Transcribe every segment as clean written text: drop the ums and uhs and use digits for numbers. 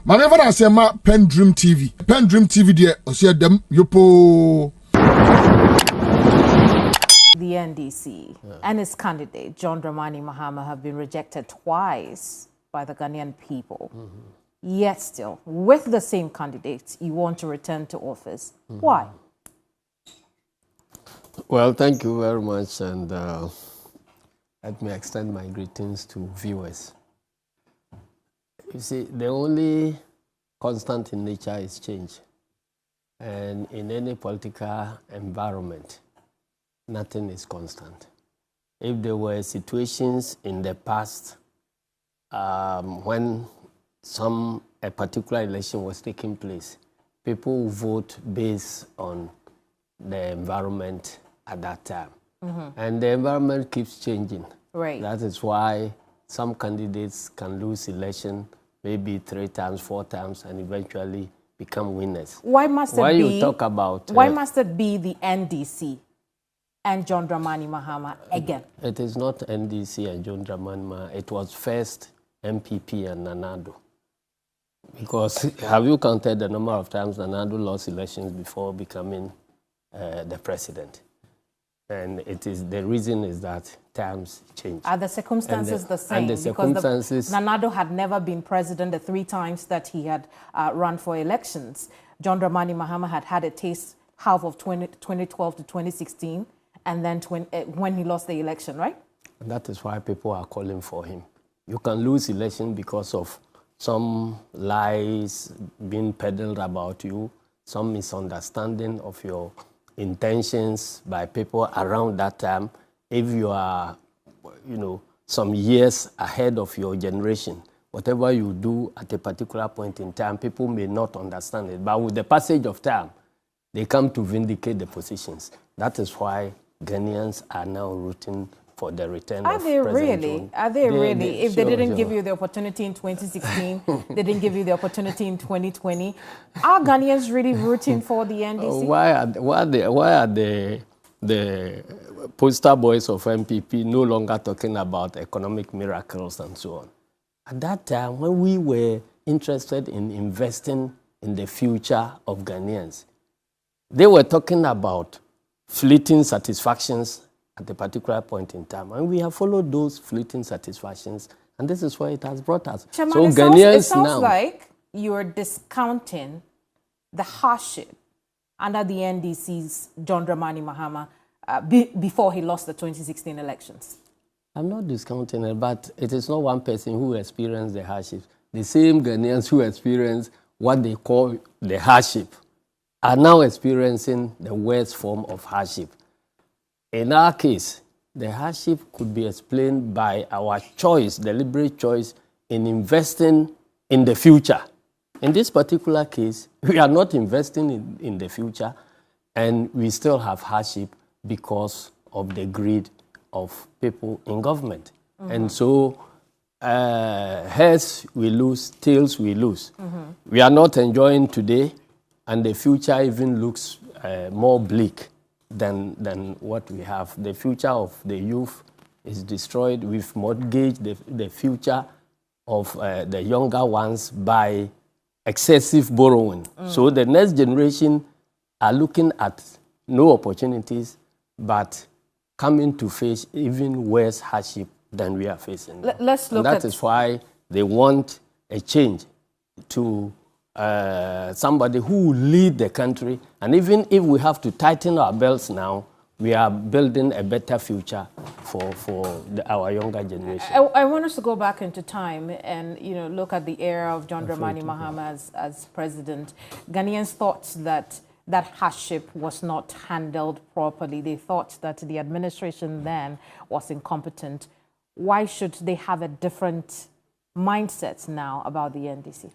Manever I say ma PENDREAM TV. PENDREAM TV there, Asiedu yopo. The NDC and its candidate, John Dramani Mahama, have been rejected twice by the Ghanaian people. Yet still, with the same candidates, you want to return to office. Why? Well, thank you very much, and let me extend my greetings to viewers. You see, the only constant in nature is change. And in any political environment, nothing is constant. If there were situations in the past when a particular election was taking place, people vote based on the environment at that time. And the environment keeps changing. Right. That is why some candidates can lose election maybe 3 times, 4 times, and eventually become winners. Why must Why it be? you talk about? Why must it be the NDC and John Dramani Mahama again? It is not NDC and John Dramani Mahama. It was first NPP and Nanado. Because have you counted the number of times Nanado lost elections before becoming the president? And the reason is that times change. Are the circumstances the same? And the circumstances... Because Nanado had never been president the 3 times that he had run for elections. John Dramani Mahama had a taste half of 2012 to 2016, and then when he lost the election, right? And that is why people are calling for him. You can lose election because of some lies being peddled about you, some misunderstanding of your intentions by people around that time. If you are, some years ahead of your generation, whatever you do at a particular point in time, people may not understand it. But with the passage of time, they come to vindicate the positions. That is why Ghanaians are now rooting for the return of President John. Are they really? If they didn't give you the opportunity in 2016, they didn't give you the opportunity in 2020, are Ghanaians really rooting for the NDC? Why are the poster boys of NPP no longer talking about economic miracles and so on? At that time, when we were interested in investing in the future of Ghanaians, they were talking about fleeting satisfactions at a particular point in time. And we have followed those fleeting satisfactions, and this is where it has brought us. Chairman, so it sounds like you're discounting the hardship under the NDC's John Dramani Mahama before he lost the 2016 elections. I'm not discounting it, but it is not one person who experienced the hardship. The same Ghanaians who experienced what they call the hardship are now experiencing the worst form of hardship. In our case, the hardship could be explained by our choice, deliberate choice, in investing in the future. In this particular case, we are not investing in the future, and we still have hardship because of the greed of people in government. And so, heads we lose, tails we lose. We are not enjoying today, and the future even looks more bleak than what we have. The future of the youth is destroyed. We've mortgaged the future of the younger ones by excessive borrowing. So the next generation are looking at no opportunities, but coming to face even worse hardship than we are facing now. Let's look and that is why they want a change to somebody who will lead the country. And even if we have to tighten our belts now, we are building a better future for our younger generation. I want us to go back into time and look at the era of John Dramani Mahama as president. Ghanaians thought that hardship was not handled properly. They thought that the administration then was incompetent. Why should they have a different mindset now about the NDC?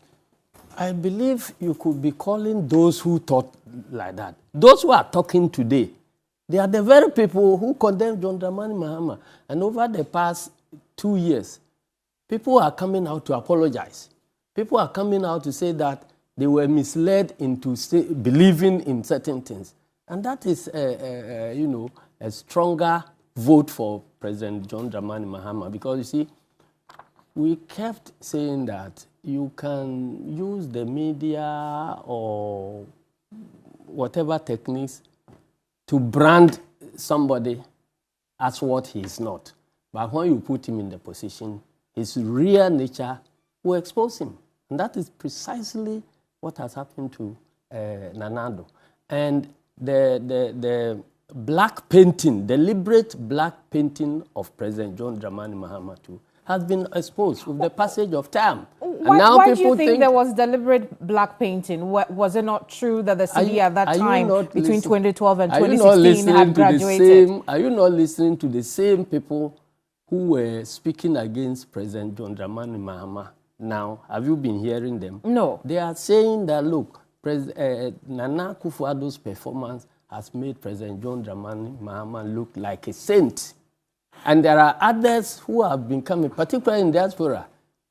I believe you could be calling those who thought like that. Those who are talking today, they are the very people who condemned John Dramani Mahama. And over the past 2 years, people are coming out to apologize. People are coming out to say that they were misled into believing in certain things. And that is, a stronger vote for President John Dramani Mahama. Because, you see, we kept saying that, you can use the media or whatever techniques to brand somebody as what he is not. But when you put him in the position, his real nature will expose him. And that is precisely what has happened to Nana Addo. And the black painting, deliberate black painting of President John Dramani Mahama too, has been exposed with the passage of time. Why do you think there was deliberate black painting? Was it not true that the city at that time, between 2012 and 2016, had graduated? Are you not listening to the same people who were speaking against President John Dramani Mahama now? Have you been hearing them? No. They are saying that, look, Nana Akufo-Addo's performance has made President John Dramani Mahama look like a saint. And there are others who have been coming, particularly in diaspora.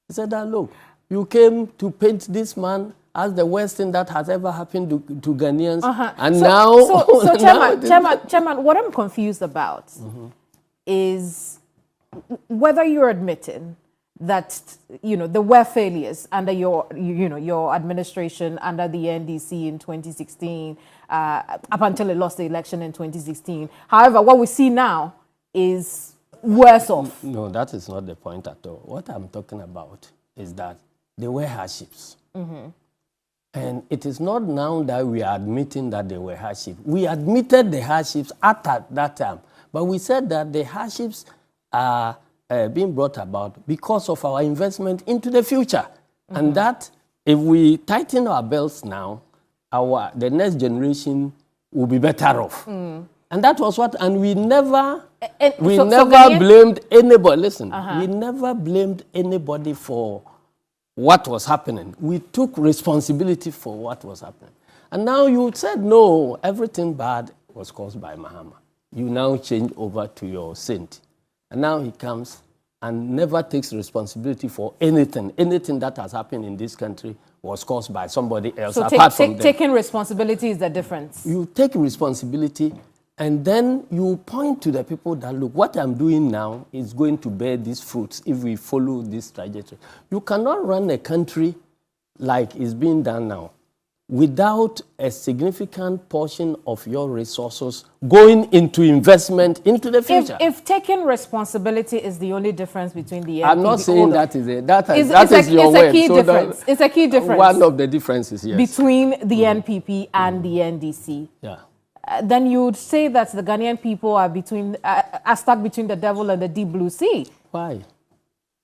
He said that, look, you came to paint this man as the worst thing that has ever happened to Ghanaians. And Chairman, what I'm confused about is whether you're admitting that, there were failures under your administration, under the NDC in 2016, up until it lost the election in 2016. However, what we see now is worse off. No, that is not the point at all. What I'm talking about is that there were hardships. And it is not now that we are admitting that there were hardships. We admitted the hardships at that time. But we said that the hardships are being brought about because of our investment into the future. And that if we tighten our belts now, the next generation will be better off. And that was what, and we never blamed anybody. Listen, we never blamed anybody for what was happening. We took responsibility for what was happening. And now you said, no, everything bad was caused by Mahama. You now change over to your saint. And now he comes and never takes responsibility for anything. Anything that has happened in this country was caused by somebody else, so apart from them. Taking responsibility is the difference. You take responsibility, and then you point to the people that, look, what I'm doing now is going to bear these fruits if we follow this trajectory. You cannot run a country like it's being done now without a significant portion of your resources going into investment into the future. If taking responsibility is the only difference between the NPP... I'm not saying that is it. That is your word. It's a key difference. One of the differences, yes. Between the NPP and the NDC. Yeah. Then you would say that the Ghanaian people are stuck between the devil and the deep blue sea. Why?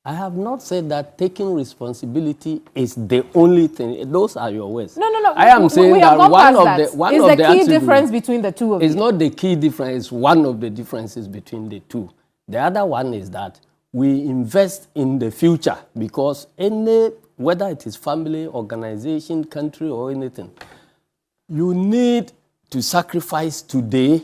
I have not said that taking responsibility is the only thing. Those are your words. No. I am saying that one of the key difference between the two of you. It's not the key difference. It's one of the differences between the two. The other one is that we invest in the future because whether it is family, organization, country, or anything, you need to sacrifice today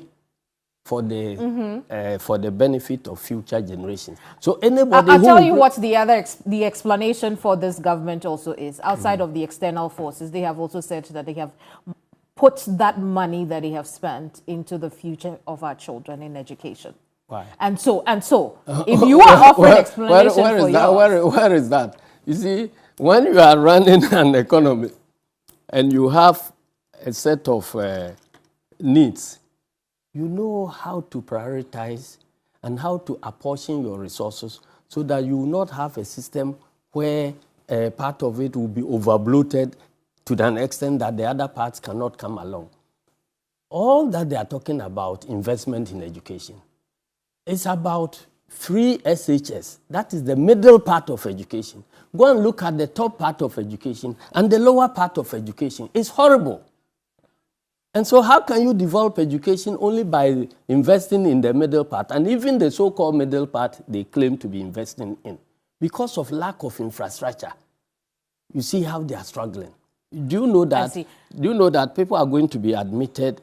for the benefit of future generations. So anybody I'll tell you what the explanation for this government also is. Outside of the external forces, they have also said that they have put that money that they have spent into the future of our children in education. Why? And so, if you are offering explanation for yours... Where is that? You see, when you are running an economy and you have a set of needs, you know how to prioritize and how to apportion your resources so that you will not have a system where part of it will be overbloated to an extent that the other parts cannot come along. All that they are talking about investment in education is about free SHS. That is the middle part of education. Go and look at the top part of education and the lower part of education. It's horrible. And so how can you develop education only by investing in the middle part? And even the so-called middle part, they claim to be investing in. Because of lack of infrastructure, you see how they are struggling. Do you know that people are going to be admitted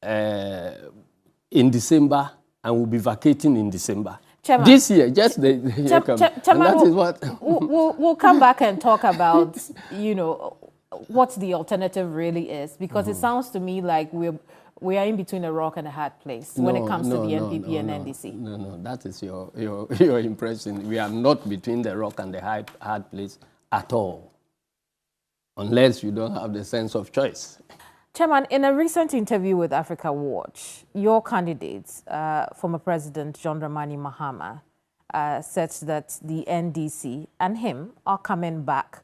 in December and will be vacating in December? Chairman, this year, just the year coming. And that is what... We'll come back and talk about, what the alternative really is, because it sounds to me like we are in between a rock and a hard place when it comes to the NPP and NDC. No, that is your impression. We are not between the rock and the hard place at all, unless you don't have the sense of choice. Chairman, in a recent interview with Africa Watch, your candidate, former President John Dramani Mahama, said that the NDC and him are coming back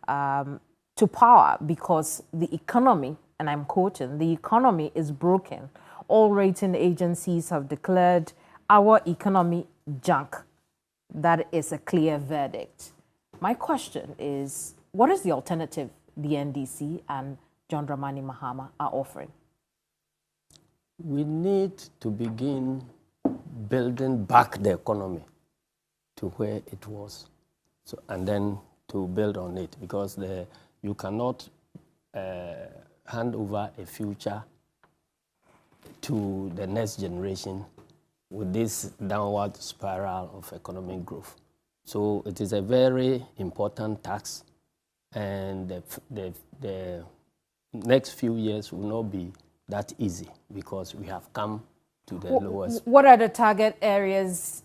to power because the economy, and I'm quoting, the economy is broken. All rating agencies have declared our economy junk. That is a clear verdict. My question is, what is the alternative the NDC and John Dramani Mahama are offering? We need to begin building back the economy to where it was, so, and then to build on it, because you cannot hand over a future to the next generation with this downward spiral of economic growth. So it is a very important task, and the next few years will not be that easy because we have come to the lowest. What are the target areas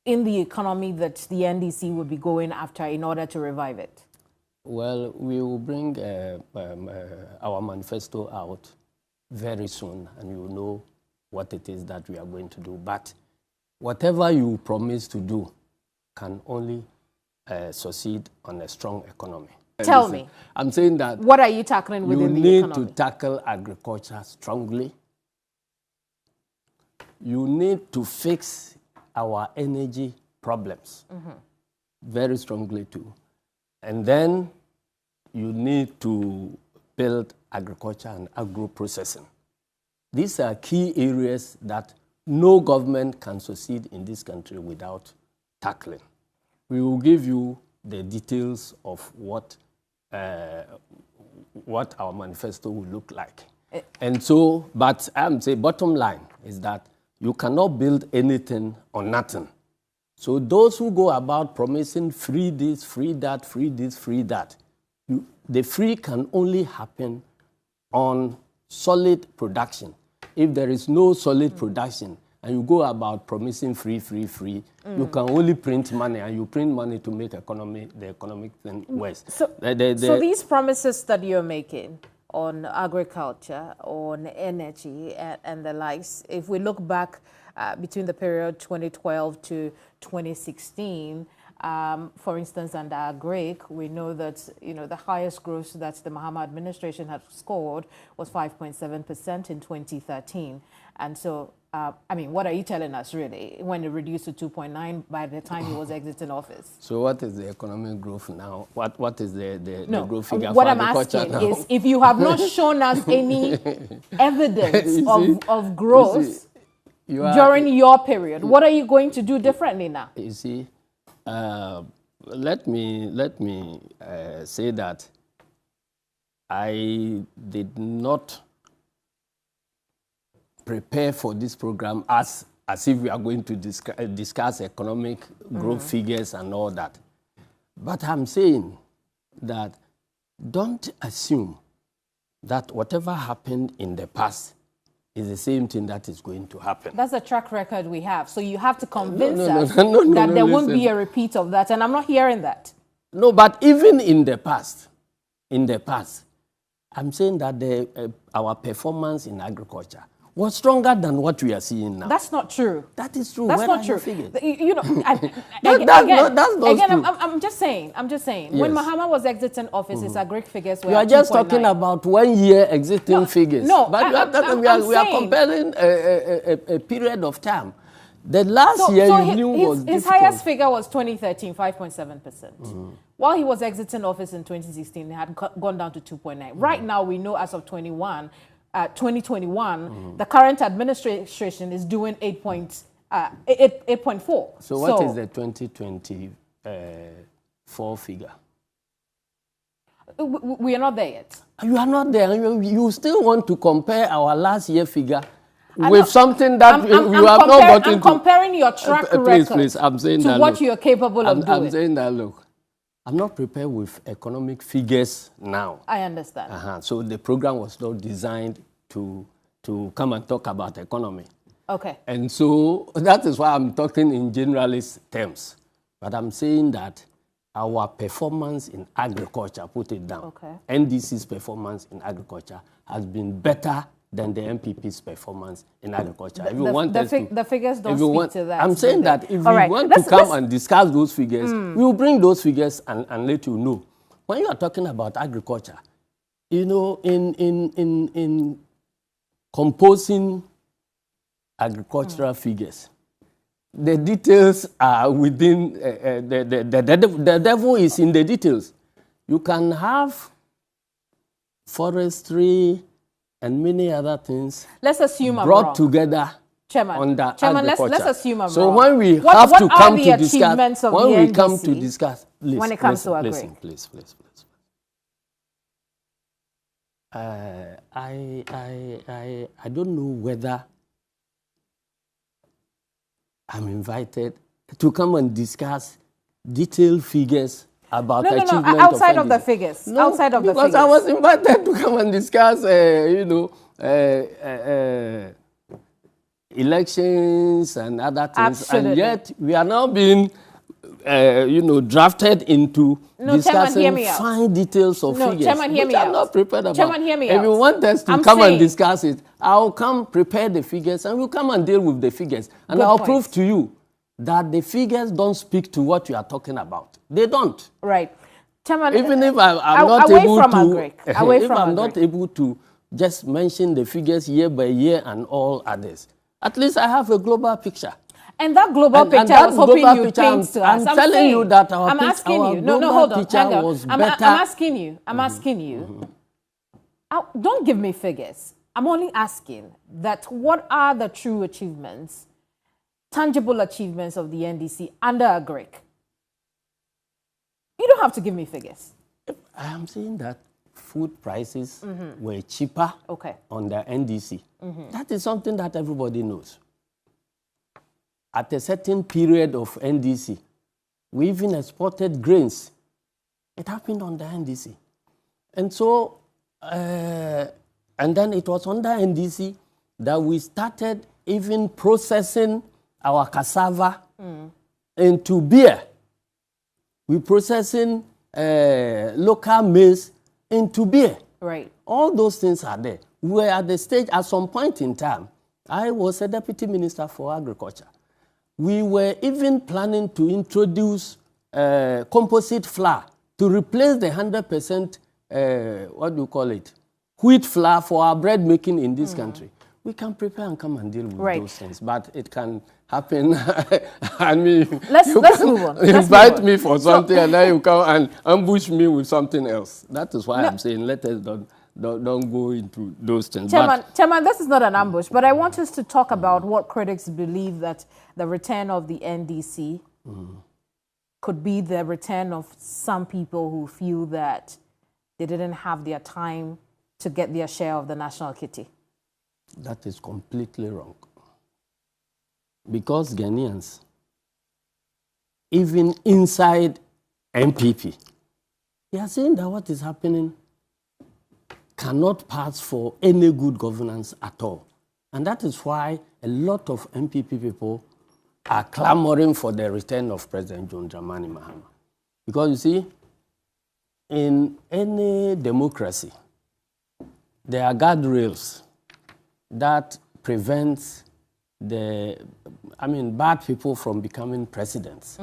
in the economy that the NDC would be going after in order to revive it? Well, we will bring our manifesto out very soon, and you will know what it is that we are going to do. But whatever you promise to do can only succeed on a strong economy. Tell me. I'm saying that what are you tackling within the economy? You need to tackle agriculture strongly. You need to fix our energy problems very strongly too. And then you need to build agriculture and agro-processing. These are key areas that no government can succeed in this country without tackling. We will give you the details of what our manifesto will look like. And so, but I'm saying bottom line is that you cannot build anything on nothing. So those who go about promising free this, free that, free this, free that, the free can only happen on solid production. If there is no solid production and you go about promising free, you can only print money, and you print money to make the economic thing worse. So these promises that you're making on agriculture, on energy, and the likes, if we look back between the period 2012 to 2016, for instance, under Agric, we know that the highest growth that the Mahama administration had scored was 5.7% in 2013. And so, I mean, what are you telling us, really, when it reduced to 2.9 by the time he was exiting office? So what is the economic growth now? What is the growth figure what for I'm agriculture asking now? is, if you have not shown us any evidence of growth during your period, what are you going to do differently now? You see, let me say that I did not prepare for this program as if we are going to discuss economic growth figures and all that. But I'm saying that don't assume that whatever happened in the past is the same thing that is going to happen. That's a track record we have. So you have to convince us that there won't be a repeat of that. And I'm not hearing that. No, but even in the past, I'm saying that our performance in agriculture was stronger than what we are seeing now. That's not true. That is true. That's not true. I'm just saying. Yes. When Mahama was exiting office, his agric figures were You are just talking about 1 year exiting figures. No, but we are comparing a period of time. The last year you knew was his highest figure was 2013, 5.7%. While he was exiting office in 2016, it had gone down to 2.9. Right now, we know as of 2021, the current administration is doing 8.4. So what is the 2024 figure? We are not there yet. You are not there. You still want to compare our last year figure with something that you have not got into. I'm comparing your track record please, I'm saying to what you are capable of doing. I'm saying that, look, I'm not prepared with economic figures now. I understand. So the program was not designed to come and talk about economy. Okay. And so that is why I'm talking in generalist terms. But I'm saying that our performance in agriculture, put it down. Okay. NDC's performance in agriculture has been better than the NPP's performance in agriculture. The figures don't speak to that. I'm saying that if All we right. want to come and discuss those figures, we will bring those figures and let you know. When you are talking about agriculture, you know, in composing agricultural figures, the details are within, the devil is in the details. You can have forestry and many other things let's assume brought together Chairman, under let's agriculture. assume I'm so wrong. when we What have to are come the to discuss, achievements of when the we NDC come to discuss, when it comes to agri? Listen, please. I don't know whether I'm invited to come and discuss detailed figures about achievement outside of the figures. No, outside of the because figures. I was invited to come and discuss, elections and other things, Absolutely. and yet we are now being, drafted into discussing fine details of figures. Chairman, hear me out. I'm not prepared about. Chairman, hear me if out. you want us to come and discuss it, I'll come prepare the figures, and we'll come and deal with the figures, and I'll prove to you that the figures don't speak to what you are talking about. They don't. Right. Chairman, even if I'm not able to just mention the figures year by year and all others, at least I have a global picture. And that global picture, I was hoping you paint to us. I'm telling you that our I'm asking you. hold on. Hang on. I'm asking you. I'm asking you. Don't give me figures. I'm only asking that what are the true achievements, tangible achievements of the NDC under a GRIC? You don't have to give me figures. I am saying that food prices were cheaper on the NDC. That is something that everybody knows. At a certain period of NDC, we even exported grains. It happened on the NDC. And so, and then it was on the NDC that we started even processing our cassava into beer. We're processing local maize into beer. Right. All those things are there. We were at the stage, at some point in time, I was a deputy minister for agriculture. We were even planning to introduce composite flour to replace the 100%, wheat flour for our bread making in this country. We can prepare and come and deal with those things, but it can happen. I mean, let's move on. Invite me for something, and then you come and ambush me with something else. That is why I'm saying let us don't go into those things. Chairman, this is not an ambush, but I want us to talk about what critics believe that the return of the NDC could be the return of some people who feel that they didn't have their time to get their share of the national kitty. That is completely wrong. Because Ghanaians, even inside NPP, they are saying that what is happening cannot pass for any good governance at all. And that is why a lot of NPP people are clamoring for the return of President John Dramani Mahama. Because you see, in any democracy, there are guardrails that prevents bad people from becoming presidents.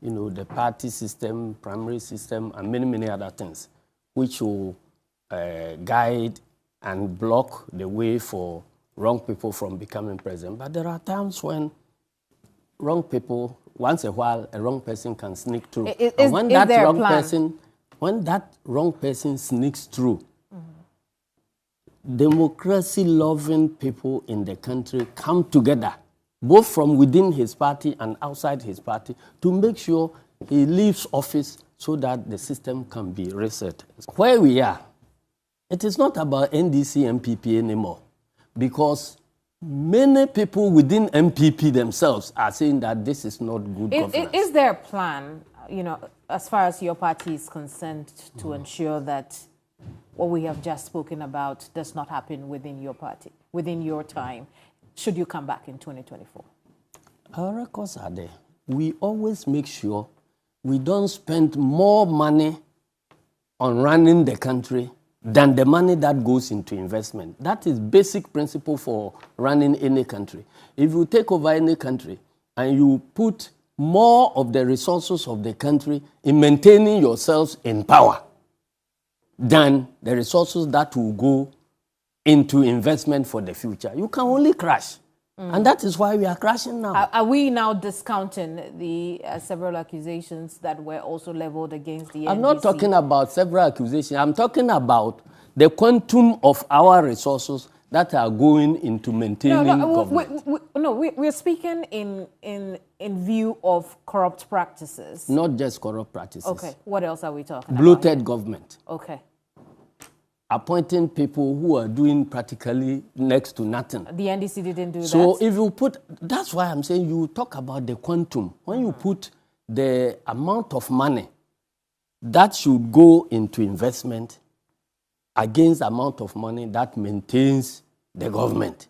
You know, the party system, primary system, and many, many other things, which will guide and block the way for wrong people from becoming president. But there are times when wrong people, once a while, a wrong person can sneak through. And when that wrong person sneaks through, democracy-loving people in the country come together, both from within his party and outside his party, to make sure he leaves office so that the system can be reset. Where we are, it is not about NDC, NPP anymore, because many people within NPP themselves are saying that this is not good governance. Is there a plan, as far as your party is concerned, to ensure that what we have just spoken about does not happen within your party, within your time, should you come back in 2024? Our records are there. We always make sure we don't spend more money on running the country than the money that goes into investment. That is basic principle for running any country. If you take over any country and you put more of the resources of the country in maintaining yourselves in power than the resources that will go into investment for the future, you can only crash. And that is why we are crashing now. Are we now discounting the several accusations that were also leveled against the NDC? I'm not talking about several accusations. I'm talking about the quantum of our resources that are going into maintaining government. We're speaking in view of corrupt practices. Not just corrupt practices. Okay, what else are we talking Bloated about? government. Okay. Appointing people who are doing practically next to nothing. The NDC didn't do that. So if you put, that's why I'm saying you talk about the quantum. When you put the amount of money that should go into investment against the amount of money that maintains the government,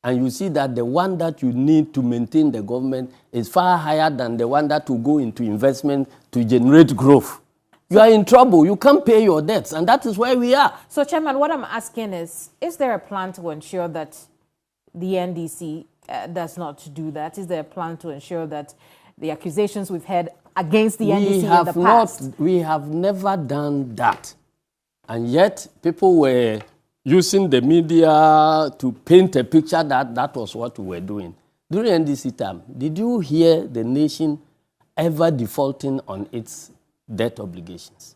and you see that the one that you need to maintain the government is far higher than the one that will go into investment to generate growth, you are in trouble. You can't pay your debts, and that is where we are. So, Chairman, what I'm asking is there a plan to ensure that the NDC does not do that? Is there a plan to ensure that the accusations we've had against the NDC in the past? We have never done that. And yet, people were using the media to paint a picture that that was what we were doing. During NDC time, did you hear the nation ever defaulting on its debt obligations?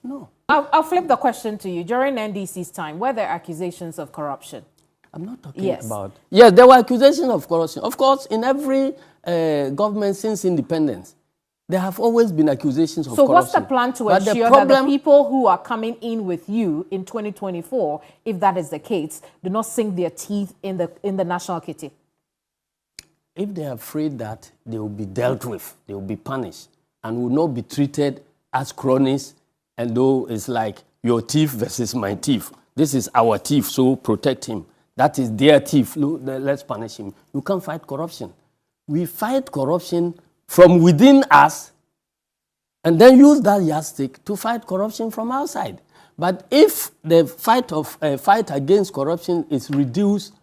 No. I'll flip the question to you. During NDC's time, were there accusations of corruption? I'm not talking about... Yes, there were accusations of corruption. Of course, in every government since independence, there have always been accusations of corruption. So what's the plan to ensure that the people who are coming in with you in 2024, if that is the case, do not sink their teeth in the national kitty? If they are afraid that they will be dealt with, they will be punished, and will not be treated as cronies, and though it's like your thief versus my thief. This is our thief, so protect him. That is their thief, let's punish him. You can't fight corruption. We fight corruption from within us and then use that yardstick to fight corruption from outside. But if the fight against corruption is reduced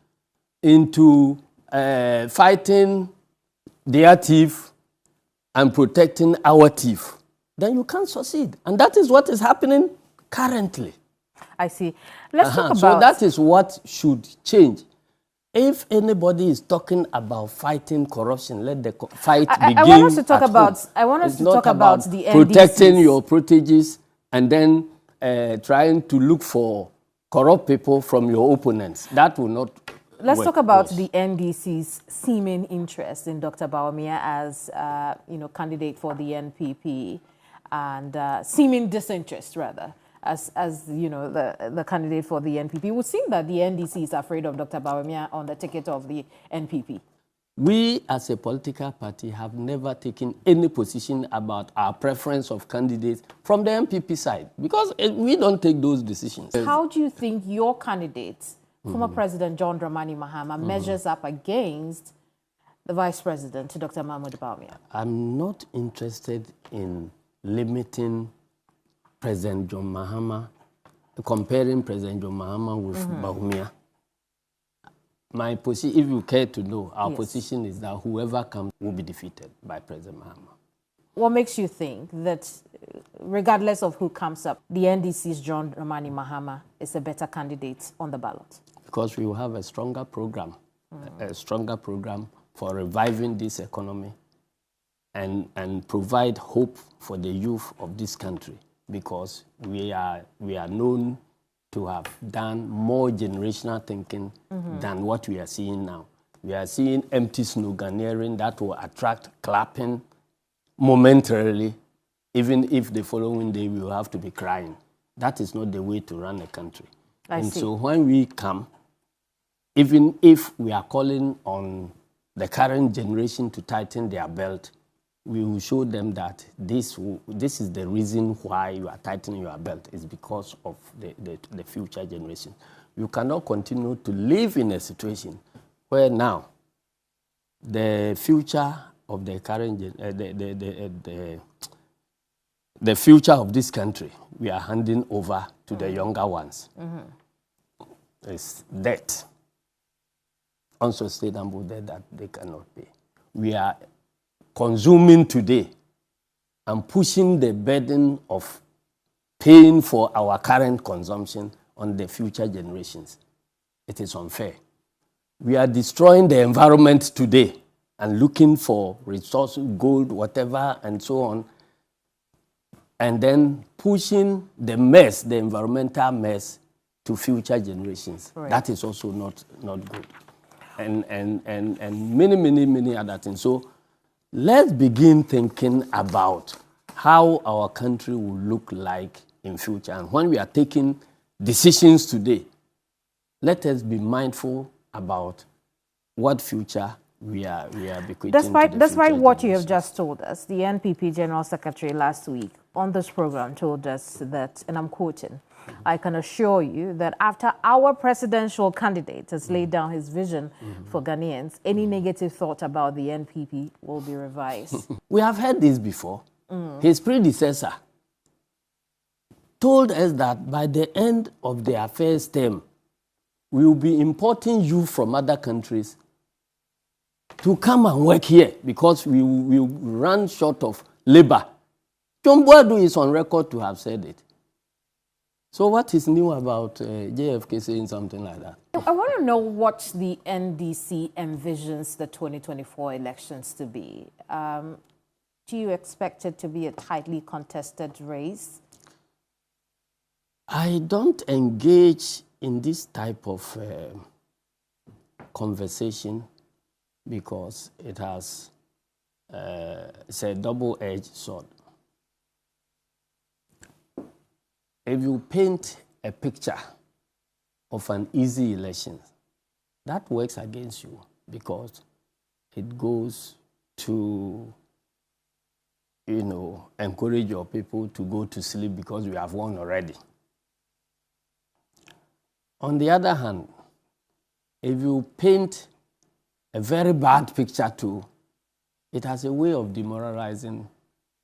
into fighting their thief and protecting our thief, then you can't succeed. And that is what is happening currently. I see. Let's talk about... So that is what should change. If anybody is talking about fighting corruption, let the fight begin. I want us to talk about... I want us to talk about the NDCs. Protecting your proteges and then trying to look for corrupt people from your opponents. That will not... Let's talk about the NDC's seeming interest in Dr. Bawumia as, candidate for the NPP, and seeming disinterest, rather, as the candidate for the NPP. It would seem that the NDC is afraid of Dr. Bawumia on the ticket of the NPP. We, as a political party, have never taken any position about our preference of candidates from the NPP side, because we don't take those decisions. How do you think your candidates, former President John Dramani Mahama, measures up against the Vice President, Dr. Mahmoud Bawumia? I'm not interested in limiting President John Mahama, comparing President John Mahama with Bawumia. My position, if you care to know, our position is that whoever comes will be defeated by President Mahama. What makes you think that, regardless of who comes up, the NDC's John Dramani Mahama is a better candidate on the ballot? Because we will have a stronger program, for reviving this economy and provide hope for the youth of this country, because we are known to have done more generational thinking than what we are seeing now. We are seeing empty sloganeering that will attract clapping momentarily, even if the following day we will have to be crying. That is not the way to run a country. So when we come, even if we are calling on the current generation to tighten their belt, we will show them that this is the reason why you are tightening your belt. It's because of the future generation. You cannot continue to live in a situation where now the future of the current, the future of this country, we are handing over to the younger ones. It's debt, unsustainable debt that they cannot pay. We are consuming today and pushing the burden of paying for our current consumption on the future generations. It is unfair. We are destroying the environment today and looking for resources, gold, whatever, and so on, and then pushing the mess, the environmental mess, to future generations. Right. That is also not good. And many other things. So let's begin thinking about how our country will look like in future. And when we are taking decisions today, let us be mindful about what future we are bequeathing Despite what you have just told us, the NPP General Secretary last week on this program told us that, and I'm quoting, "I can assure you that after our presidential candidate has laid down his vision for Ghanaians, any negative thought about the NPP will be revised." We have heard this before. His predecessor told us that by the end of their first term, we will be importing youth from other countries to come and work here because we will run short of labor. John Boadu is on record to have said it. So what is new about JFK saying something like that? I want to know what the NDC envisions the 2024 elections to be. Do you expect it to be a tightly contested race? I don't engage in this type of conversation because it has it's a double-edged sword. If you paint a picture of an easy election, that works against you because it goes to, encourage your people to go to sleep because we have won already. On the other hand, if you paint a very bad picture too, it has a way of demoralizing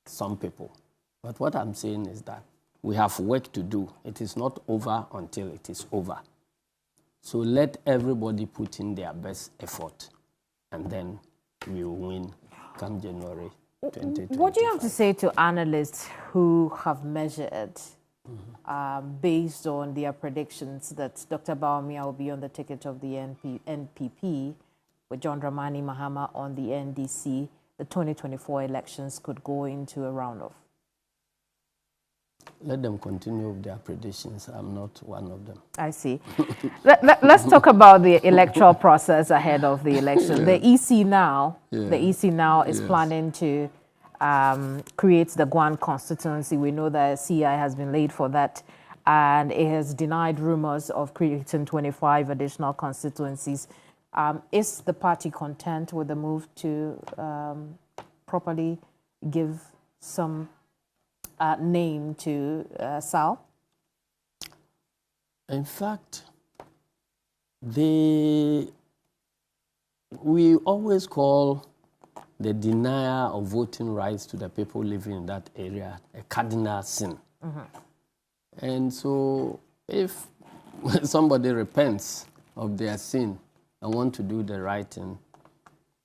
some people. But what I'm saying is that we have work to do. It is not over until it is over. So let everybody put in their best effort, and then we will win come January 2025. What do you have to say to analysts who have measured, based on their predictions, that Dr. Bawumia will be on the ticket of the NPP, with John Dramani Mahama on the NDC, the 2024 elections could go into a roundoff? Let them continue with their predictions. I'm not one of them. I see. Let's talk about the electoral process ahead of the election. The EC now, is planning to create the Guan constituency. We know that CI has been laid for that, and it has denied rumors of creating 25 additional constituencies. Is the party content with the move to properly give some name to Sal? In fact, we always call the denial of voting rights to the people living in that area a cardinal sin. And so if somebody repents of their sin and want to do the right thing,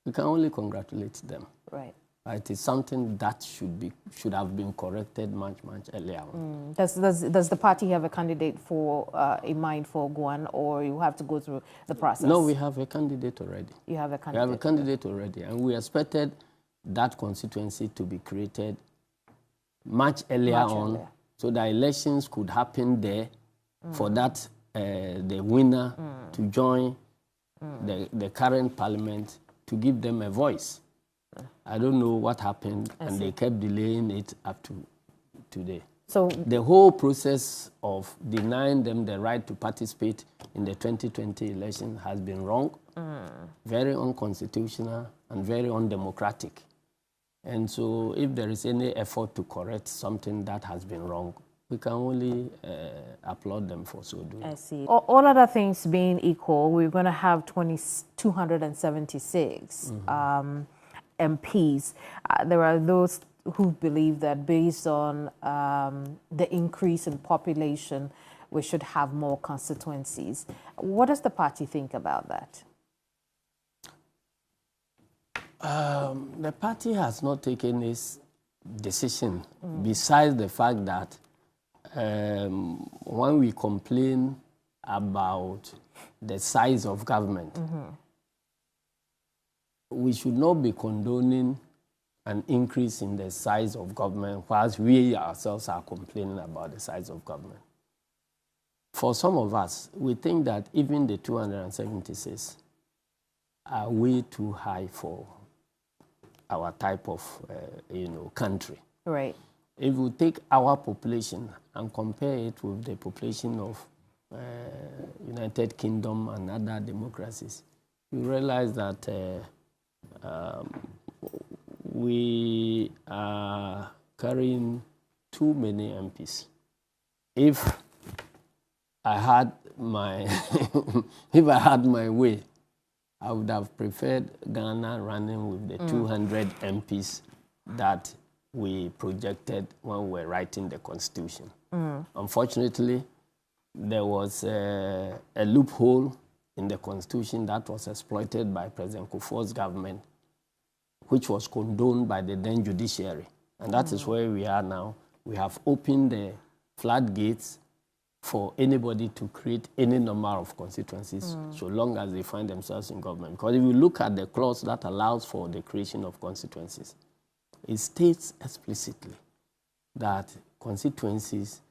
we can only congratulate them. Right. It is something that should have been corrected much earlier on. Does the party have a candidate for in mind for Guan, or you have to go through the process? No, we have a candidate already. You have a candidate. We have a candidate already, and we expected that constituency to be created much earlier, so the elections could happen there for that the winner to join the current parliament to give them a voice. I don't know what happened, and they kept delaying it up to today. So the whole process of denying them the right to participate in the 2020 election has been wrong, very unconstitutional, and very undemocratic. And so if there is any effort to correct something that has been wrong, we can only applaud them for so doing. I see. All other things being equal, we're going to have 276. MPs. There are those who believe that based on the increase in population, we should have more constituencies. What does the party think about that? The party has not taken this decision, besides the fact that when we complain about the size of government, we should not be condoning an increase in the size of government whilst we ourselves are complaining about the size of government. For some of us, we think that even the 276 are way too high for our type of, country. Right. If we take our population and compare it with the population of United Kingdom and other democracies, you realize that we are carrying too many MPs. If I had my if I had my way, I would have preferred Ghana running with the 200 MPs that we projected when we were writing the Constitution. Unfortunately, there was a loophole in the Constitution that was exploited by President Kufuor's government, which was condoned by the then judiciary. And that is where we are now. We have opened the floodgates for anybody to create any number of constituencies, so long as they find themselves in government. Because if you look at the clause that allows for the creation of constituencies, it states explicitly that constituencies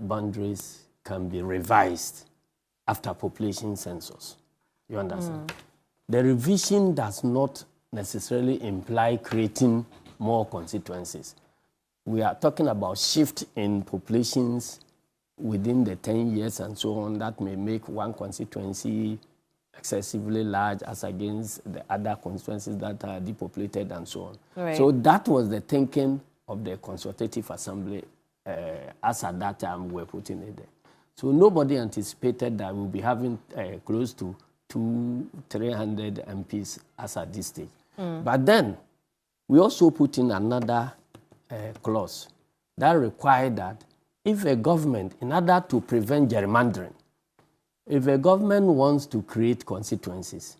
boundaries can be revised after population census. You understand? The revision does not necessarily imply creating more constituencies. We are talking about shift in populations within the 10 years and so on that may make one constituency excessively large as against the other constituencies that are depopulated and so on. Right. So that was the thinking of the Consultative Assembly as at that time we were putting it there. So nobody anticipated that we'll be having close to 300 MPs as at this stage. But then we also put in another clause that required that if a government, in order to prevent gerrymandering, if a government wants to create constituencies,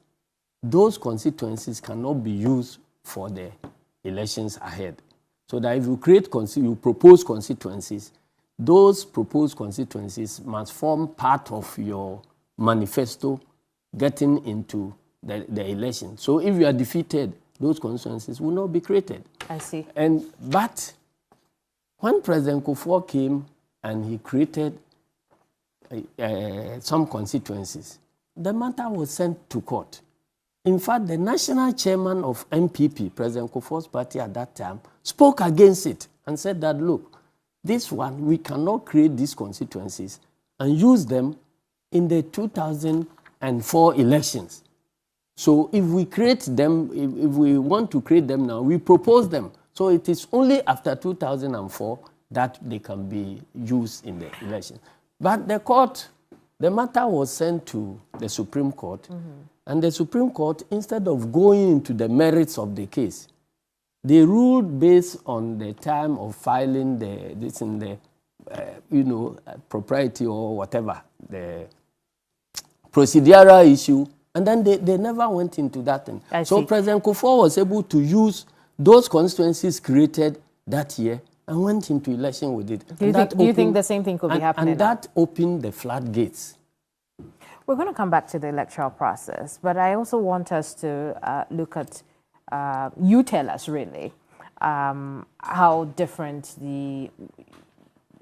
those constituencies cannot be used for the elections ahead. So that if you you propose constituencies, those proposed constituencies must form part of your manifesto getting into the election. So if you are defeated, those constituencies will not be created. I see. But when President Kufuor came and he created some constituencies, the matter was sent to court. In fact, the national chairman of NPP, President Kufuor's party at that time, spoke against it and said that, look, this one, we cannot create these constituencies and use them in the 2004 elections. So if we create them, if we want to create them now, we propose them. So it is only after 2004 that they can be used in the election. But the court, the matter was sent to the Supreme Court, and the Supreme Court, instead of going into the merits of the case, they ruled based on the time of filing this in the, propriety or whatever, the procedural issue, and then they never went into that thing. So President Kufuor was able to use those constituencies created that year and went into election with it. Do you think the same thing could be happening? And that opened the floodgates. We're going to come back to the electoral process, but I also want us to look at, you tell us really, how different the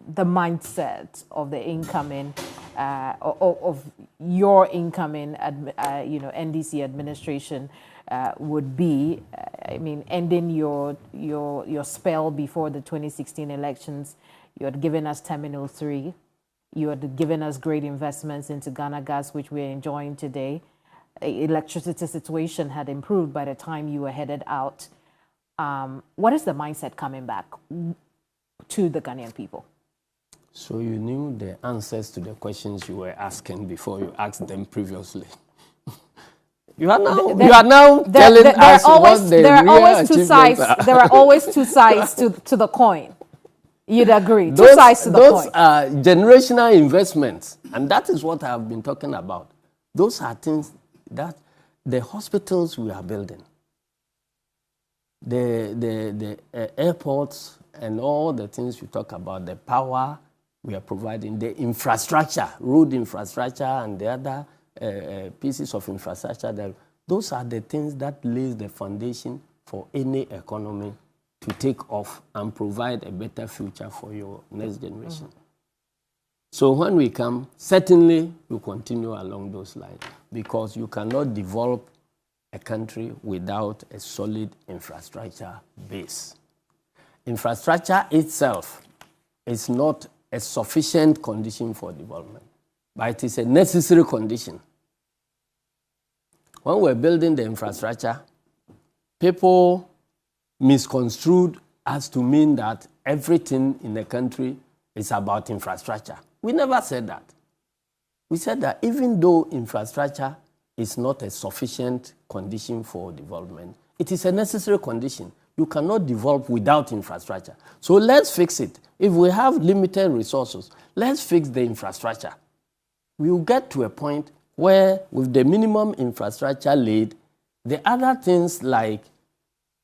mindset of the incoming, of your incoming, NDC administration would be. I mean, ending your spell before the 2016 elections, you had given us Terminal 3. You had given us great investments into Ghana Gas, which we're enjoying today. Electricity situation had improved by the time you were headed out. What is the mindset coming back to the Ghanaian people? So you knew the answers to the questions you were asking before you asked them previously. You are now telling us what the real achievements are. There are always two sides to the coin. You'd agree. Two Those, sides to the those coin. are generational investments, and that is what I have been talking about. Those are things that the hospitals we are building, the airports and all the things you talk about, the power we are providing, the infrastructure, road infrastructure and the other pieces of infrastructure, those are the things that lays the foundation for any economy to take off and provide a better future for your next generation. So when we come, certainly we continue along those lines, because you cannot develop a country without a solid infrastructure base. Infrastructure itself is not a sufficient condition for development, but it is a necessary condition. When we're building the infrastructure, people misconstrued as to mean that everything in the country is about infrastructure. We never said that. We said that even though infrastructure is not a sufficient condition for development, it is a necessary condition. You cannot develop without infrastructure. So let's fix it. If we have limited resources, let's fix the infrastructure. We will get to a point where, with the minimum infrastructure laid, the other things like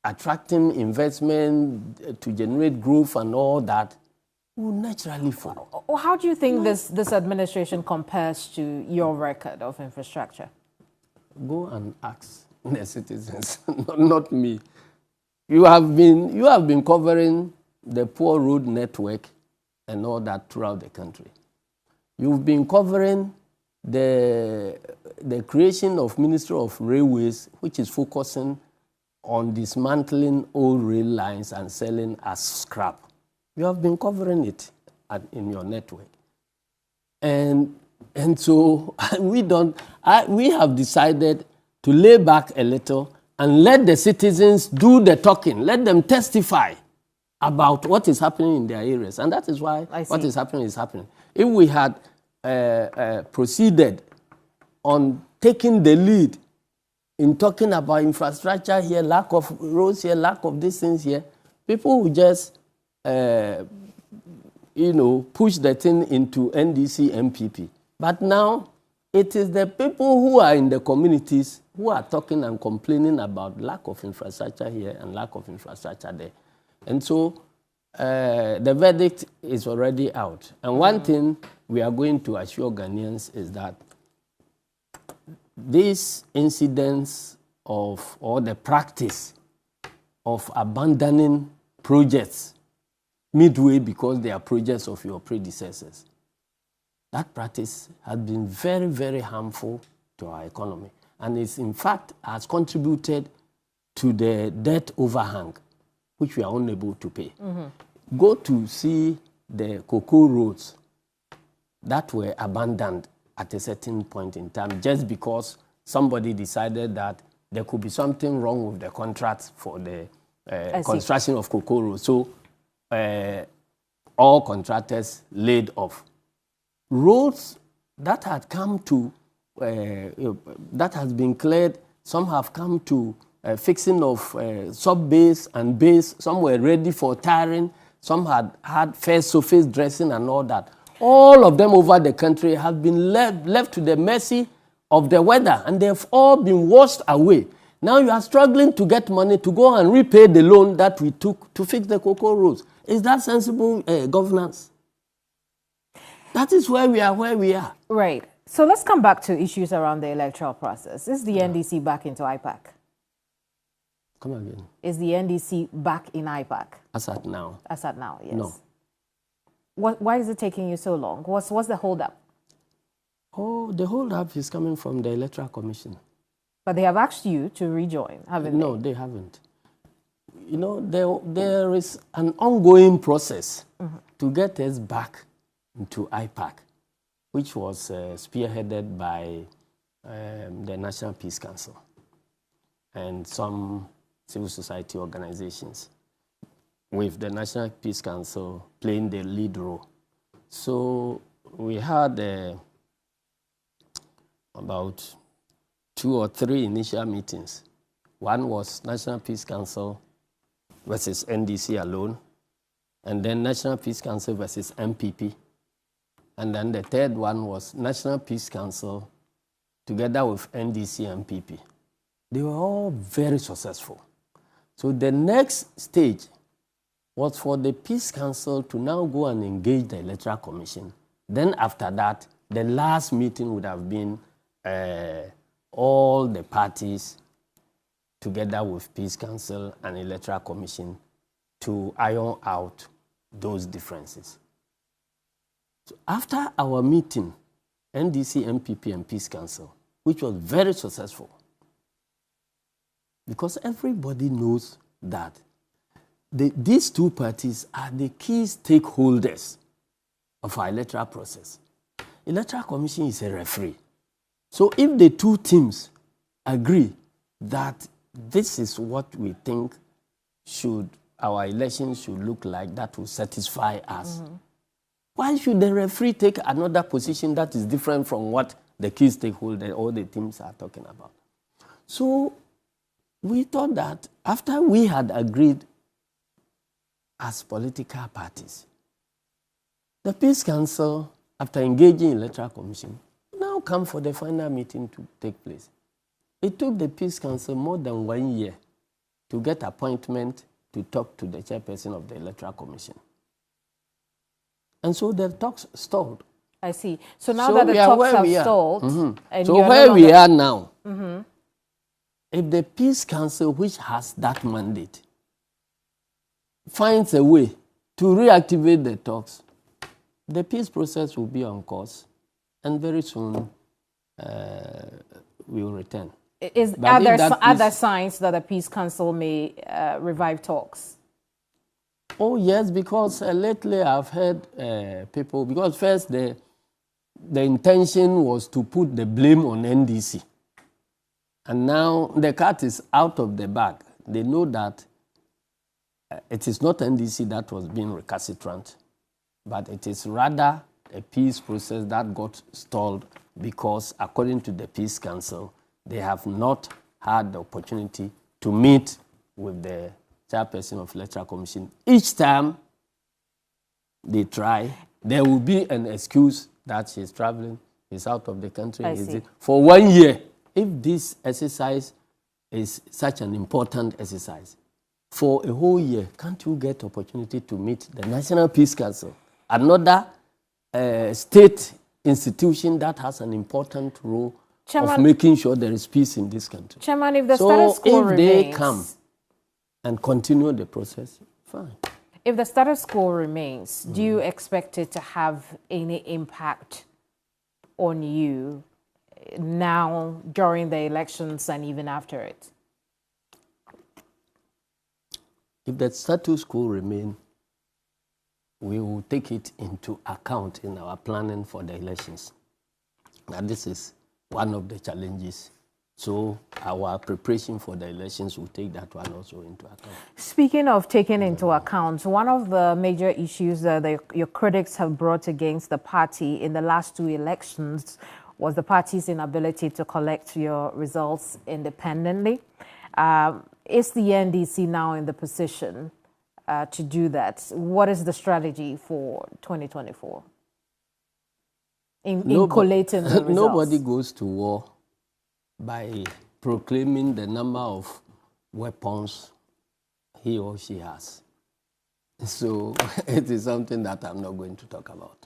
attracting investment to generate growth and all that will naturally follow. How do you think this administration compares to your record of infrastructure? Go and ask the citizens, not me. You have been covering the poor road network and all that throughout the country. You've been covering the creation of Ministry of Railways, which is focusing on dismantling old rail lines and selling as scrap. You have been covering it in your network. And so we have decided to lay back a little and let the citizens do the talking. Let them testify about what is happening in their areas. And that is why what is happening is happening. If we had proceeded on taking the lead in talking about infrastructure here, lack of roads here, lack of these things here, people would just, push the thing into NDC, NPP. But now, it is the people who are in the communities who are talking and complaining about lack of infrastructure here and lack of infrastructure there. And so, the verdict is already out. And one thing we are going to assure Ghanaians is that these incidents or the practice of abandoning projects midway because they are projects of your predecessors, that practice has been very, very harmful to our economy. And it's in fact has contributed to the debt overhang, which we are unable to pay. Go to see the cocoa roads that were abandoned at a certain point in time just because somebody decided that there could be something wrong with the contract for the construction of cocoa roads. So all contractors laid off. Roads that had come to, that has been cleared, some have come to fixing of sub-base and base, some were ready for tarring, some had first surface dressing and all that. All of them over the country have been left to the mercy of the weather, and they've all been washed away. Now you are struggling to get money to go and repay the loan that we took to fix the cocoa roads. Is that sensible governance? That is where we are. Right. So let's come back to issues around the electoral process. Is the NDC back into IPAC? Come again. Is the NDC back in IPAC? As at now. As at now, yes. No. Why is it taking you so long? What's the holdup? Oh, the holdup is coming from the Electoral Commission. But they have asked you to rejoin, haven't they? No, they haven't. You know, there is an ongoing process to get us back into IPAC, which was spearheaded by the National Peace Council and some civil society organizations, with the National Peace Council playing the lead role. So we had about 2 or 3 initial meetings. One was National Peace Council versus NDC alone, and then National Peace Council versus NPP. And then the third one was National Peace Council together with NDC and PP. They were all very successful. So the next stage was for the Peace Council to now go and engage the Electoral Commission. Then after that, the last meeting would have been all the parties together with Peace Council and Electoral Commission to iron out those differences. So after our meeting, NDC, NPP, and Peace Council, which was very successful, because everybody knows that these two parties are the key stakeholders of our electoral process. Electoral Commission is a referee. So if the two teams agree that this is what we think our elections should look like, that will satisfy us, why should the referee take another position that is different from what the key stakeholder or the teams are talking about? So we thought that after we had agreed as political parties, the Peace Council, after engaging Electoral Commission, now come for the final meeting to take place. It took the Peace Council more than 1 year to get appointment to talk to the chairperson of the Electoral Commission. And so the talks stalled. I see. So now that the talks have stalled, and so where we are now, if the Peace Council, which has that mandate, finds a way to reactivate the talks, the peace process will be on course, and very soon we will return. Are there other signs that the Peace Council may revive talks? Oh, yes, because lately I've heard people, because first the intention was to put the blame on NDC. And now the cat is out of the bag. They know that it is not NDC that was being recalcitrant, but it is rather a peace process that got stalled because, according to the Peace Council, they have not had the opportunity to meet with the chairperson of Electoral Commission. Each time they try, there will be an excuse that she's traveling, he's out of the country. For 1 year, if this exercise is such an important exercise, for a whole year, can't you get opportunity to meet the National Peace Council, another state institution that has an important role of making sure there is peace in this country? Chairman, if the status quo remains, they come and continue the process, fine. If the status quo remains, do you expect it to have any impact on you now, during the elections, and even after it? If the status quo remains, we will take it into account in our planning for the elections. Now, this is one of the challenges. So our preparation for the elections will take that one also into account. Speaking of taking into account, one of the major issues that your critics have brought against the party in the last 2 elections was the party's inability to collect your results independently. Is the NDC now in the position to do that? What is the strategy for 2024 in collating the results? Nobody goes to war by proclaiming the number of weapons he or she has. So it is something that I'm not going to talk about.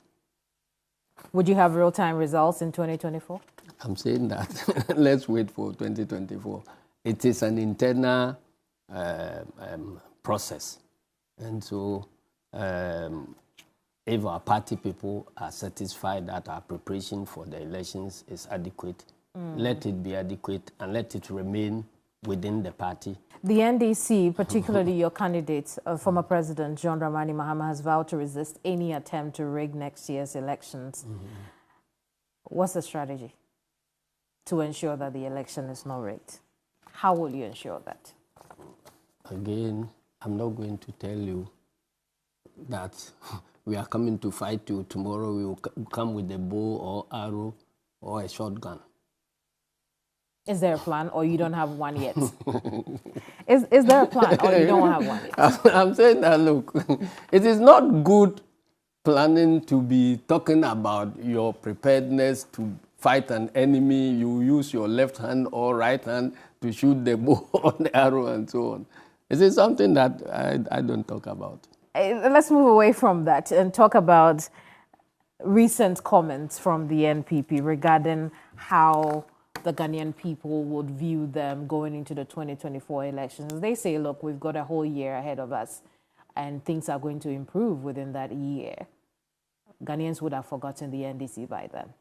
Would you have real-time results in 2024? I'm saying that let's wait for 2024. It is an internal process. And so if our party people are satisfied that our preparation for the elections is adequate, let it be adequate and let it remain within the party. The NDC, particularly your candidate, former President John Dramani Mahama, has vowed to resist any attempt to rig next year's elections. What's the strategy to ensure that the election is not rigged? How will you ensure that? Again, I'm not going to tell you that we are coming to fight you. Tomorrow we will come with a bow or arrow or a shotgun. Is there a plan, or you don't have one yet? Is there a plan, or you don't have one yet? I'm saying that, look, it is not good planning to be talking about your preparedness to fight an enemy. You use your left hand or right hand to shoot the bow or the arrow and so on. It is something that I don't talk about. Let's move away from that and talk about recent comments from the NPP regarding how the Ghanaian people would view them going into the 2024 elections. They say, look, we've got a whole year ahead of us and things are going to improve within that year. Ghanaians would have forgotten the NDC by then.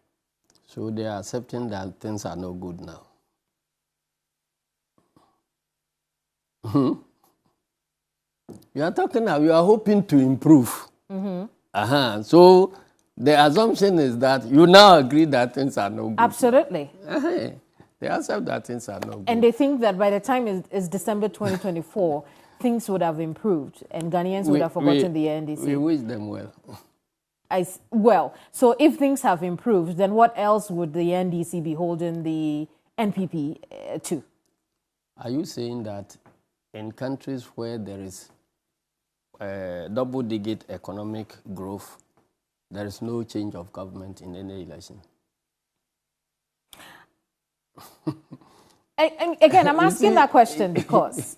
So they are accepting that things are no good now. You are talking now, you are hoping to improve. So the assumption is that you now agree that things are no good. Absolutely. They accept that things are no good. And they think that by the time it's December 2024, things would have improved and Ghanaians would have forgotten the NDC. We wish them well. Well, so if things have improved, then what else would the NDC be holding the NPP to? Are you saying that in countries where there is double-digit economic growth, there is no change of government in any election? Again, I'm asking that question because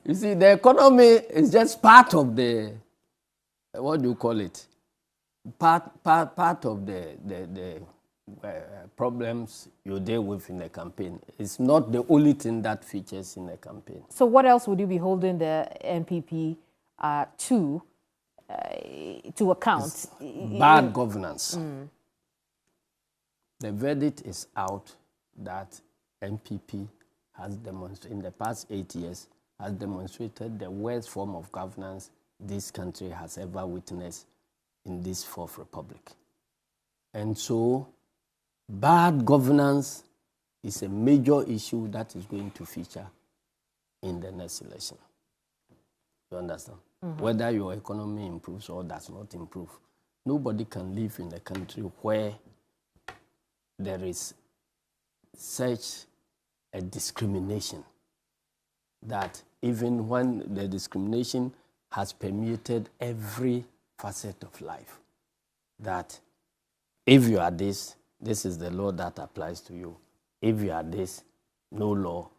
you see, the economy is just part of the, what do you call it? Part of the problems you deal with in a campaign. It's not the only thing that features in a campaign. So what else would you be holding the NPP to account? It's bad governance. The verdict is out that NPP has demonstrated, in the past 8 years, has demonstrated the worst form of governance this country has ever witnessed in this Fourth Republic. And so, bad governance is a major issue that is going to feature in the next election. You understand? Whether your economy improves or does not improve, nobody can live in a country where there is such a discrimination that even when the discrimination has permeated every facet of life, that if you are this, this is the law that applies to you. If you are this, no law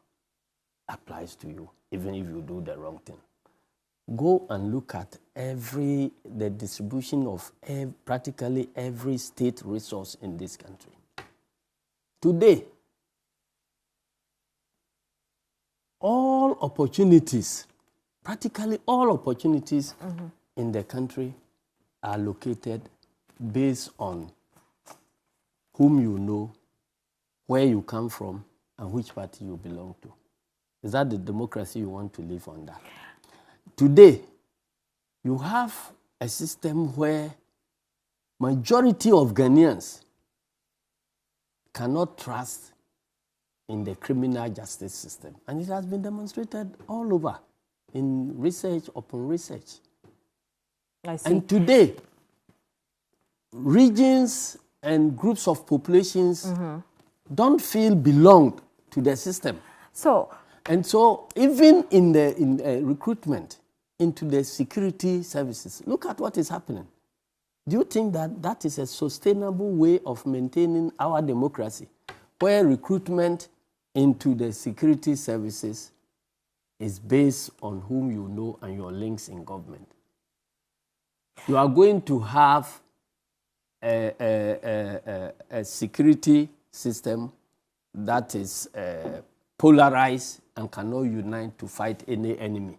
applies to you, even if you do the wrong thing. Go and look at the distribution of practically every state resource in this country. Today, all opportunities, practically all opportunities in the country are located based on whom you know, where you come from, and which party you belong to. Is that the democracy you want to live under? Today, you have a system where majority of Ghanaians cannot trust in the criminal justice system. And it has been demonstrated all over in research upon research. I see. And today, regions and groups of populations don't feel belonged to the system. And so even in the recruitment into the security services, look at what is happening. Do you think that that is a sustainable way of maintaining our democracy, where recruitment into the security services is based on whom you know and your links in government? You are going to have a security system that is polarized and cannot unite to fight any enemy.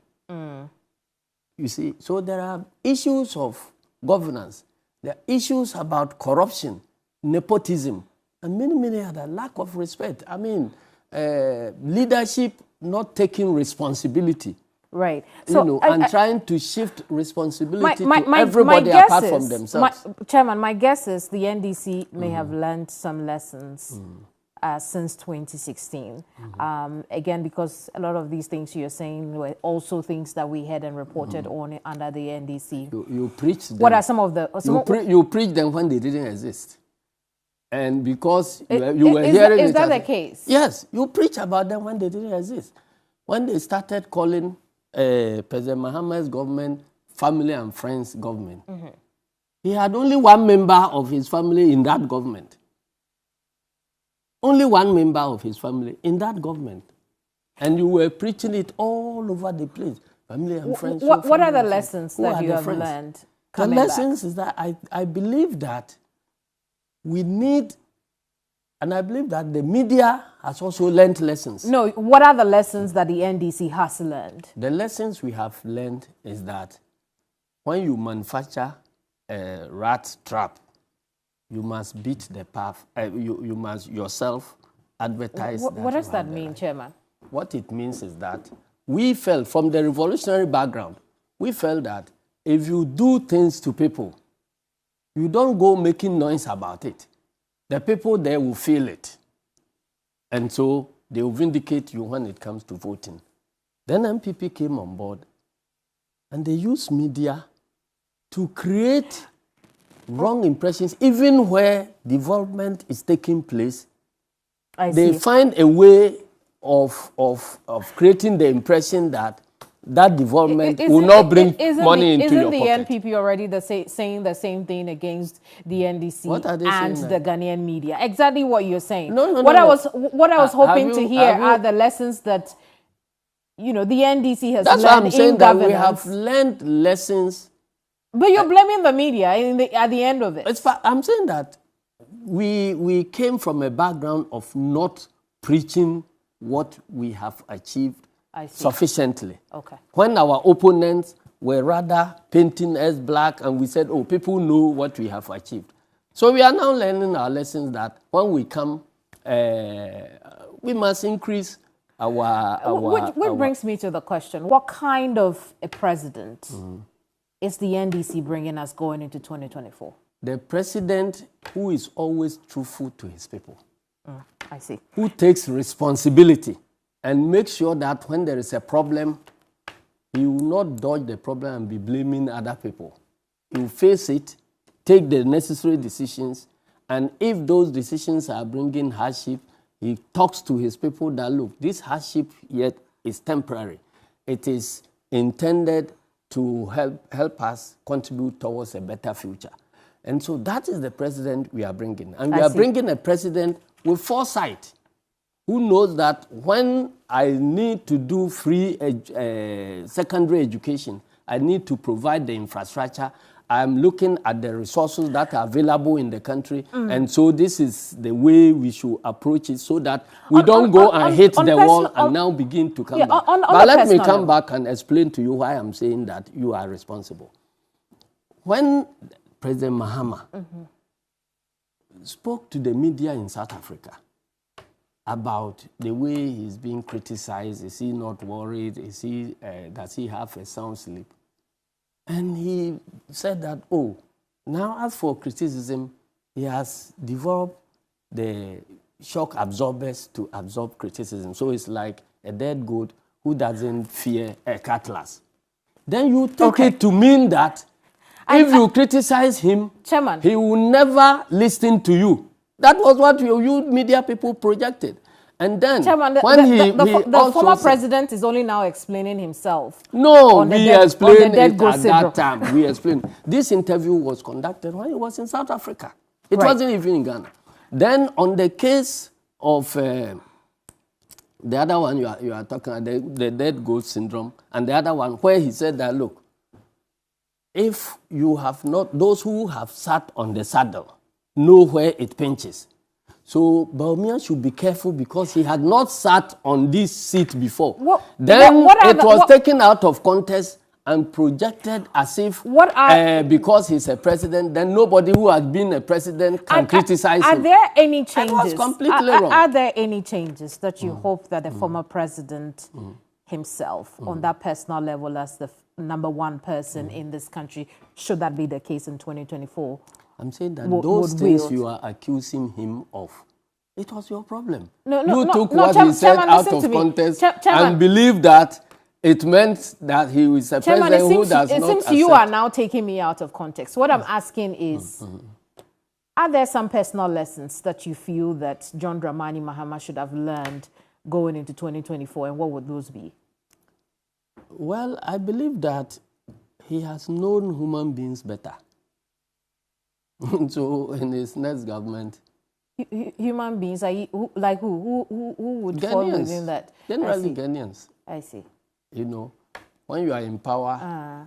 You see, so there are issues of governance. There are issues about corruption, nepotism, and many, many other, lack of respect. I mean, leadership not taking responsibility. Right. So, and trying to shift responsibility to everybody apart from themselves. Chairman, my guess is the NDC may have learned some lessons since 2016. Again, because a lot of these things you're saying were also things that we had and reported on under the NDC. You preach them. What are some of the... You preach them when they didn't exist. And because you were hearing is it. That the case? Yes, you preach about them when they didn't exist. When they started calling President Mahama's government family and friends government, he had only one member of his family in that government. Only one member of his family in that government. And you were preaching it all over the place. Family and friends. What are the lessons that you have learned? The lessons is that I believe that we need, and I believe that the media has also learned lessons. No, what are the lessons that the NDC has learned? The lessons we have learned is that when you manufacture a rat trap, you must beat the path. You must yourself advertise. What does that mean, Chairman? What it means is that we felt, from the revolutionary background, we felt that if you do things to people, you don't go making noise about it. The people there will feel it. And so they will vindicate you when it comes to voting. Then NPP came on board and they used media to create wrong impressions, even where development is taking place. They find a way of creating the impression that development will not bring money into your pocket. Isn't the NPP already saying the same thing against the NDC and the Ghanaian media? Exactly what you're saying. What I was hoping to hear are the lessons that the NDC has learned in governance. That's why I'm saying that we have learned lessons. But you're blaming the media at the end of it. I'm saying that we came from a background of not preaching what we have achieved sufficiently. Okay. When our opponents were rather painting us black and we said, oh, people know what we have achieved. So we are now learning our lessons that when we come, we must increase Which brings me to the question, what kind of a president is the NDC bringing us going into 2024? The president who is always truthful to his people. I see. Who takes responsibility and makes sure that when there is a problem, he will not dodge the problem and be blaming other people. He will face it, take the necessary decisions, and if those decisions are bringing hardship, he talks to his people that, look, this hardship yet is temporary. It is intended to help us contribute towards a better future. And so that is the president we are bringing. And we are bringing a president with foresight, who knows that when I need to do free secondary education, I need to provide the infrastructure. I'm looking at the resources that are available in the country. And so this is the way we should approach it so that we don't go and hit the wall and now begin to come back. But let me come back and explain to you why I'm saying that you are responsible. When President Mahama spoke to the media in South Africa about the way he's being criticized, is he not worried, does he have a sound sleep? And he said that, oh, now as for criticism, he has developed the shock absorbers to absorb criticism. So it's like a dead goat who doesn't fear a cutlass. Then you take it to mean that if you criticize him, Chairman, he will never listen to you. That was what you media people projected. And then, Chairman, the former president is only now explaining himself. No, we explained it at that time. We explained. This interview was conducted when he was in South Africa. It wasn't even in Ghana. Then on the case of the other one you are talking about, the dead goat syndrome, and the other one where he said that, look, if you have not, those who have sat on the saddle know where it pinches. So Bawumia should be careful because he had not sat on this seat before. It was taken out of context and projected as if because he's a president, then nobody who has been a president can criticize him. Are there any changes? That was completely wrong. Are there any changes that you hope that the former president himself, on that personal level as the number one person in this country, should that be the case in 2024? I'm saying that those things you are accusing him of, it was your problem. You took what he said out of context and believed that it meant that he was a president who does not accept. It seems you are now taking me out of context. What I'm asking is, Are there some personal lessons that you feel that John Dramani Mahama should have learned going into 2024, and what would those be? Well, I believe that he has known human beings better. So in his next government... Human beings, like who would Ghanaians, fall within that? Generally Ghanaians. I see. You know, when you are in power,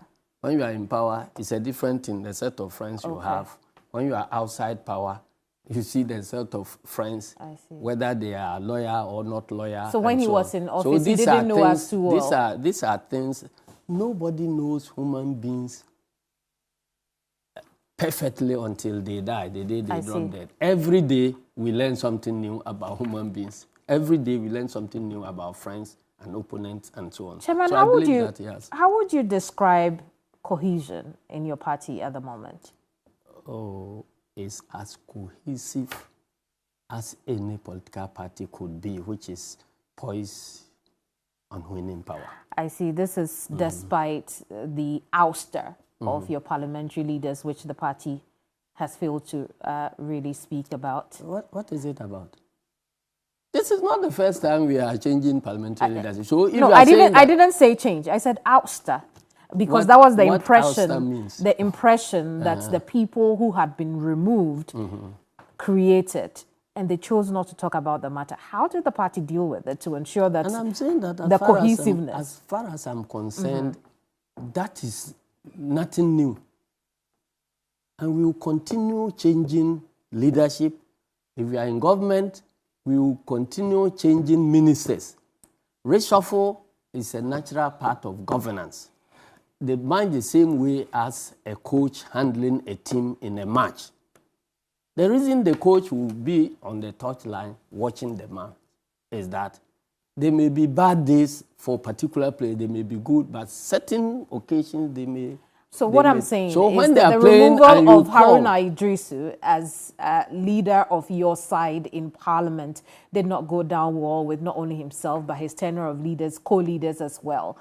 it's a different thing, the set of friends you have. When you are outside power, you see the set of friends, whether they are lawyer or not lawyer. So when he was in office, he didn't know us too well. These are things, nobody knows human beings perfectly until they die, the day they drop dead. Every day we learn something new about human beings. Every day we learn something new about friends and opponents and so on. Chairman, so how would you describe cohesion in your party at the moment? Oh, it's as cohesive as any political party could be, which is poised on winning power. I see. This is despite the ouster of your parliamentary leaders, which the party has failed to really speak about. What is it about? This is not the first time we are changing parliamentary leadership. So if no, I didn't say change. I said ouster, because that was the impression that the people who had been removed created, and they chose not to talk about the matter. How did the party deal with it to ensure that, and I'm saying that the cohesiveness? As far as I'm concerned, that is nothing new. And we will continue changing leadership. If we are in government, we will continue changing ministers. Reshuffle is a natural part of governance. They mind the same way as a coach handling a team in a match. The reason the coach will be on the touchline watching the match is that there may be bad days for particular players, they may be good, but certain occasions they may... So what I'm saying so is when that the removal of Haruna Idrisu as leader of your side in parliament did not go down well with not only himself, but his tenure of leaders, co-leaders as well.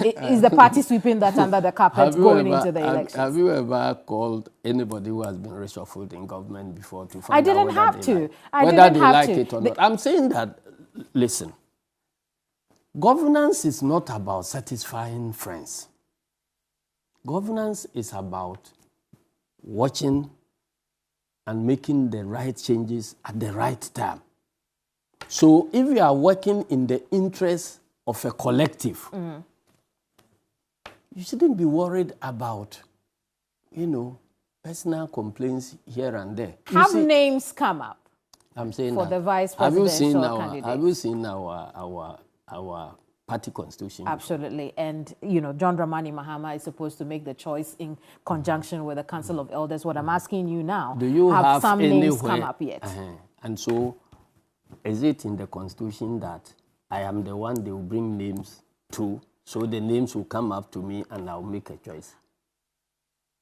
Is the party sweeping that under the carpet going into the elections? Have you ever called anybody who has been reshuffled in government before to find I didn't out have to. whether they like it or not? I'm saying that, listen, governance is not about satisfying friends. Governance is about watching and making the right changes at the right time. So if we are working in the interest of a collective, you shouldn't be worried about, personal complaints here and there. Have names come up? I'm saying for that. the vice presidential candidate. Have you seen our party constitution? Absolutely. And, John Dramani Mahama is supposed to make the choice in conjunction with the Council of Elders. What I'm asking you now, do you have some anywhere, names come up yet? And so, is it in the constitution that I am the one they will bring names to, so the names will come up to me and I'll make a choice?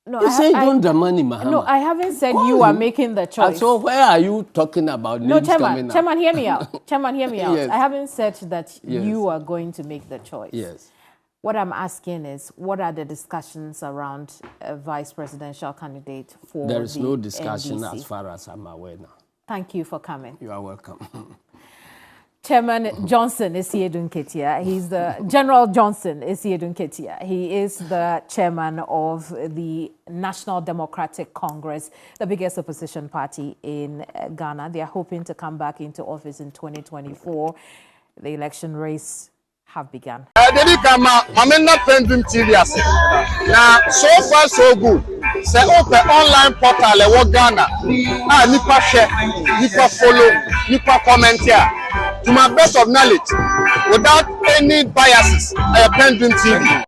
No, you say John Dramani Mahama. No, I haven't said you are making the choice. And so where are you talking about names coming up? Chairman, hear me out. Chairman, hear me out. Yes. I haven't said that you are going to make the choice. Yes. What I'm asking is, what are the discussions around a vice presidential candidate for There is the no discussion NDC? as far as I'm aware now. Thank you for coming. You are welcome. Chairman Johnson Asiedu Nketia. He's the General Johnson Asiedu Nketia. He is the chairman of the National Democratic Congress, the biggest opposition party in Ghana. They are hoping to come back into office in 2024. The election race have begun. PENDREAM TV. Now, so far so good. Say open online portal e Ghana. Nipa share, nipa follow, nipa comment here. To my best of knowledge, without any biases, PENDREAM TV.